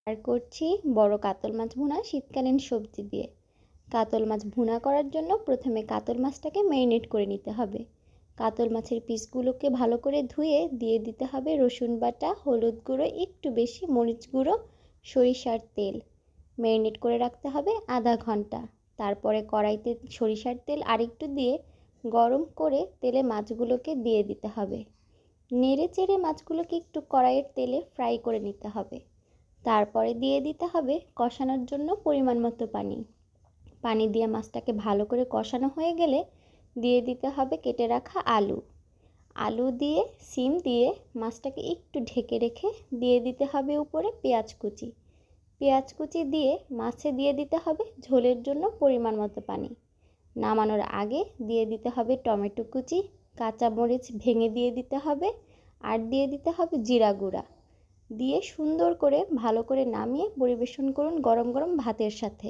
আর করছি বড় কাতল মাছ ভুনা শীতকালীন সবজি দিয়ে। কাতল মাছ ভুনা করার জন্য প্রথমে কাতল মাছটাকে ম্যারিনেট করে নিতে হবে। কাতল মাছের পিসগুলোকে ভালো করে ধুয়ে দিয়ে দিতে হবে রসুন বাটা, হলুদ গুঁড়ো, একটু বেশি মরিচ গুঁড়ো, সরিষার তেল। ম্যারিনেট করে রাখতে হবে আধা ঘন্টা। তারপরে কড়াইতে সরিষার তেল আরেকটু দিয়ে গরম করে তেলে মাছগুলোকে দিয়ে দিতে হবে। নেড়ে চেড়ে মাছগুলোকে একটু কড়াইয়ের তেলে ফ্রাই করে নিতে হবে। তারপরে দিয়ে দিতে হবে কষানোর জন্য পরিমাণ মতো পানি। পানি দিয়ে মাছটাকে ভালো করে কষানো হয়ে গেলে দিয়ে দিতে হবে কেটে রাখা আলু। আলু দিয়ে সিম দিয়ে মাছটাকে একটু ঢেকে রেখে দিয়ে দিতে হবে উপরে পেঁয়াজ কুচি। পেঁয়াজ কুচি দিয়ে মাছে দিয়ে দিতে হবে ঝোলের জন্য পরিমাণ মতো পানি। নামানোর আগে দিয়ে দিতে হবে টমেটো কুচি, কাঁচামরিচ ভেঙে দিয়ে দিতে হবে, আর দিয়ে দিতে হবে জিরা গুঁড়া। দিয়ে সুন্দর করে ভালো করে নামিয়ে পরিবেশন করুন গরম গরম ভাতের সাথে।